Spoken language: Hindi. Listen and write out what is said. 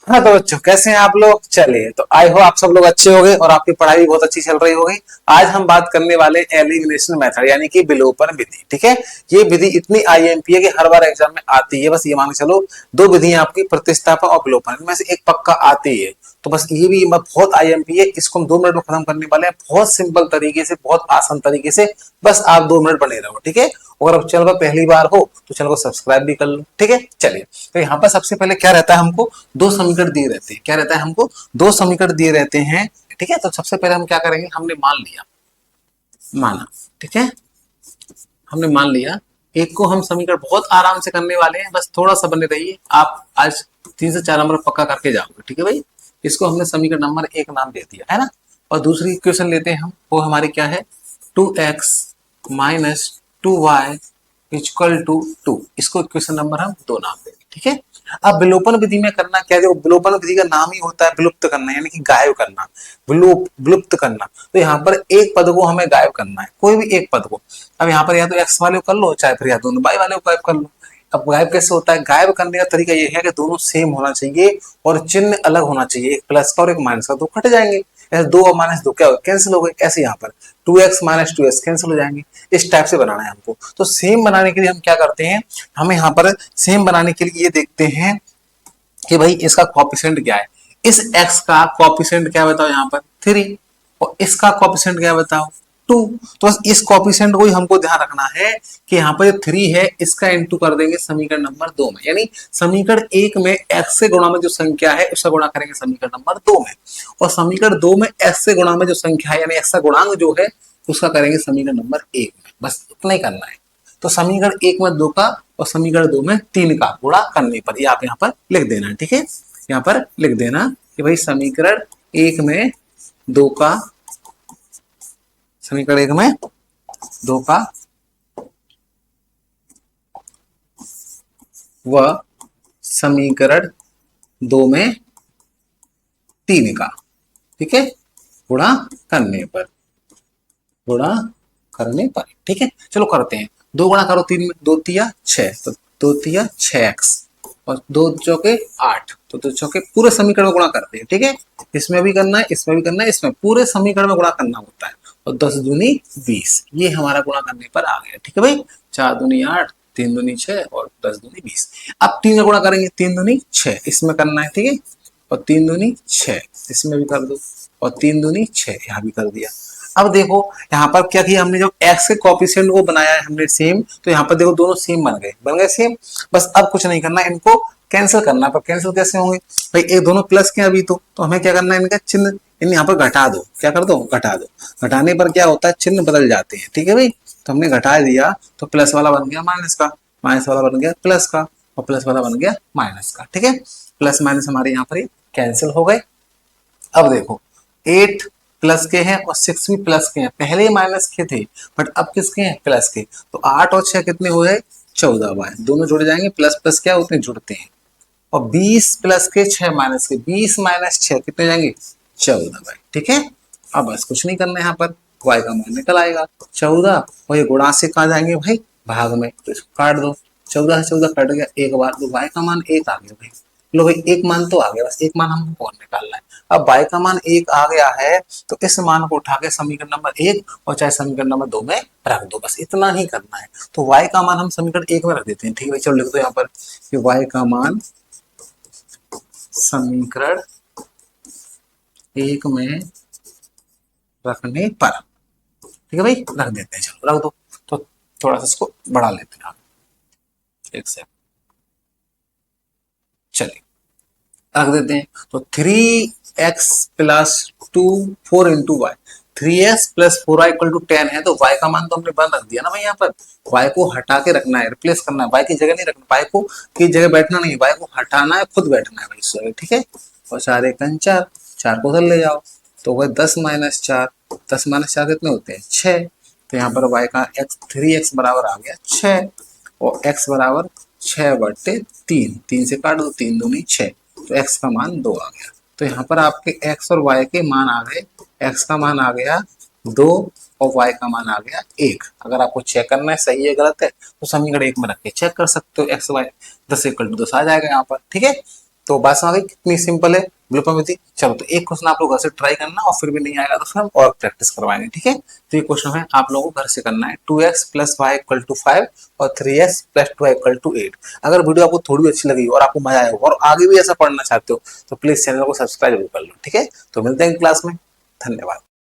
हाँ तो बच्चों कैसे हैं आप लोग। चलिए तो आई हो आप सब लोग अच्छे हो गए और आपकी पढ़ाई भी बहुत अच्छी चल रही होगी। आज हम बात करने वाले एलिमिनेशन मेथड यानी कि विलोपन विधि। ठीक है, ये विधि इतनी आईएमपी है कि हर बार एग्जाम में आती है। बस ये मान के चलो दो विधियां आपकी प्रतिस्थापन और विलोपन, इनमें से एक पक्का आती है। तो बस ये भी बहुत आईएमपी है, इसको हम 2 मिनट में खत्म करने वाले हैं, बहुत सिंपल तरीके से, बहुत आसान तरीके से। बस आप 2 मिनट बने रहो, ठीक है। और अब चैनल पर पहली बार हो तो चैनल को सब्सक्राइब भी कर लो, ठीक है। चलिए तो यहाँ पर सबसे पहले क्या रहता है, हमको दो समीकरण दिए रहते हैं। क्या रहता है, हमको दो समीकरण दिए रहते हैं, ठीक है। तो सबसे पहले हम क्या करेंगे, हमने मान लिया, माना, ठीक है, हमने मान लिया। एक को हम समीकरण बहुत आराम से करने वाले हैं, बस थोड़ा सा बने रहिए। आप आज 3 से 4 नंबर पक्का करके जाओगे, ठीक है भाई। इसको हमने समीकरण नंबर 1 नाम दे दिया है ना। और दूसरी इक्वेशन लेते हैं हम, वो हमारी क्या है, 2x minus 2y equal to 2। इसको इक्वेशन नंबर हम 2 नाम देंगे, ठीक है। अब विलोपन विधि में करना क्या है, देखो विलोपन विधि का नाम ही होता है विलुप्त करना, यानी कि गायब करना, विलुप्त करना। तो यहाँ पर एक पद को हमें गायब करना है, कोई भी एक पद को। अब यहाँ पर या तो एक्स वाले को कर लो, चाहे फिर या दोनों वाई वाले को गायब कर लो। अब गायब कैसे होता है, गायब करने का तरीका ये है कि दोनों सेम होना चाहिए और चिन्ह अलग होना चाहिए, एक प्लस का और एक माइनस का, तो कट जाएंगे। ऐसे 2 और -2 क्या हो, कैंसिल हो गए। ऐसे यहाँ पर 2x माइनस 2x कैंसिल हो जाएंगे। इस टाइप से बनाना है हमको। तो सेम बनाने के लिए हम क्या करते हैं, हमें यहाँ पर सेम बनाने के लिए ये देखते हैं कि भाई इसका कॉफिशिएंट क्या है। इस x का कॉफिशिएंट क्या बताओ, यहाँ पर 3, और इसका कॉफिशिएंट क्या बताओ 2। तो बस इस कॉफिशिएंट को ही हमको ध्यान रखना है कि यहाँ पर 3 है, इसका इंटू कर देंगे समीकरण नंबर 2 में, यानी समीकरण 1 में x से गुणा में जो संख्या है उसका गुणा करेंगे समीकरण नंबर 2 में, और समीकरण 2 में x से गुणा में जो संख्या है यानी x का गुणांक जो है उसका करेंगे समीकरण नंबर 1 में। बस इतना ही करना है। तो समीकरण 1 में 2 का और समीकरण 2 में 3 का गुणा करने पर ये आप यहाँ पर लिख देना है, ठीक है। यहाँ पर लिख देना कि भाई समीकरण 1 में 2 का, समीकरण 1 में 2 का व समीकरण 2 में 3 का, ठीक है, गुणा करने पर, गुणा करने पर, ठीक है। चलो करते हैं, 2 गुणा करो 3 में, 2 तिया 6, तो 2 तिया 6x और 2 चौके 8, तो 2 चौके पूरे समीकरण में गुणा करते हैं, ठीक है। इसमें भी करना है, इसमें भी करना है, इसमें पूरे समीकरण में गुणा करना होता है। और 10 दूनी 20, ये हमारा गुणा करने पर आ गया, ठीक है भाई। 4 दूनी 8, 3 दूनी 6 और 10 दूनी 20। अब 3 का गुणा करेंगे, 3 दूनी 6, इसमें करना है, ठीक है। और 3 दूनी 6, इसमें भी कर दो, और 3 दूनी 6, यहाँ भी कर दिया। अब देखो यहाँ पर क्या किया हमने, जब x के कॉफिशिएंट को बनाया है हमने सेम, तो यहाँ पर देखो दोनों सेम बन गए सेम। बस अब कुछ नहीं करना, इनको कैंसिल करना है। पर कैंसिल कैसे होंगे भाई, एक दोनों प्लस के अभी, तो हमें क्या करना है, इनका चिन्ह इन यहाँ पर घटा दो। क्या कर दो, घटा दो। घटाने पर क्या होता है, चिन्ह बदल जाते हैं, ठीक है भाई। तो हमने घटा दिया, तो प्लस वाला बन गया माइनस का, माइनस वाला बन गया प्लस का, और प्लस वाला बन गया माइनस का, ठीक है। प्लस माइनस हमारे यहाँ पर कैंसिल हो गए। अब देखो 8 प्लस के हैं और 6 भी प्लस के हैं, पहले माइनस के थे बट अब किसके हैं, प्लस के। तो 8 और 6 कितने हुए, 14 बाय, दोनों जुड़ जाएंगे, प्लस प्लस क्या होते हैं, जुड़ते हैं। और 20 प्लस के 6 माइनस के, 20 माइनस 6 कितने जाएंगे, 14 बाय, ठीक है। अब बस कुछ नहीं करना है, यहाँ पर y का मान निकल आएगा 14, और ये गुणा से कहा जाएंगे भाई भाग में, तो इसको काट दो। 14 से 14 कट गया एक बार, तो y का मान 1 आ गया भाई। लो भाई एक मान तो आ गया, बस एक मान हमको और निकालना है। अब y का मान 1 आ गया है, तो इस मान को उठा के समीकरण नंबर 1 और चाहे समीकरण नंबर 2 में रख दो, बस इतना ही करना है। तो y का मान हम समीकरण 1 में रख देते हैं, ठीक है। चलो लिख दो यहाँ पर कि y का मान समीकरण 1 में रखने पर, ठीक है भाई, रख देते हैं। चलो रख दो। तो थोड़ा सा इसको बढ़ा लेते हैं, एक से चलिए रख देते हैं। तो 3x plus 2 4 into y, 3x प्लस 4y इक्वल टू 10 है, तो y का मान तो हमने बंद रख दिया ना भाई। यहाँ पर y को हटा के रखना है, रिप्लेस करना है, y की जगह नहीं रखना, y को की जगह बैठना नहीं, y को हटाना है, खुद बैठना है भाई, ठीक है। और 4 एक 4, 4 को उधर ले जाओ, तो वह 10 माइनस 4, 10 माइनस 4 कितने होते हैं, 6। तो यहाँ पर y का x 3x बराबर आ गया 6, और x बराबर 6/3, 3 से काट दो, 3 दूनी 6, तो x का मान 2 आ गया। तो यहाँ पर आपके x और y के मान आ गए, x का मान आ गया 2 और y का मान आ गया 1। अगर आपको चेक करना है सही है गलत है, तो समीकरण 1 में रख के चेक कर सकते हो, x y 10 इक्वल टू 10 आ जाएगा यहाँ पर, ठीक है। तो बात समझ आ गई कितनी सिंपल है विलोपन विधि। चलो तो एक क्वेश्चन आप लोग घर से ट्राई करना और फिर भी नहीं आएगा तो फिर हम और प्रैक्टिस करवाएंगे, ठीक है। तो ये क्वेश्चन है आप लोगों को घर से करना है 2x + y = 5 और 3x + 2y = 8। अगर वीडियो आपको थोड़ी अच्छी लगी और आपको मजा आया और आगे भी ऐसा पढ़ना चाहते हो तो प्लीज चैनल को सब्सक्राइब कर लो, ठीक है। तो मिलते हैं क्लास में, धन्यवाद।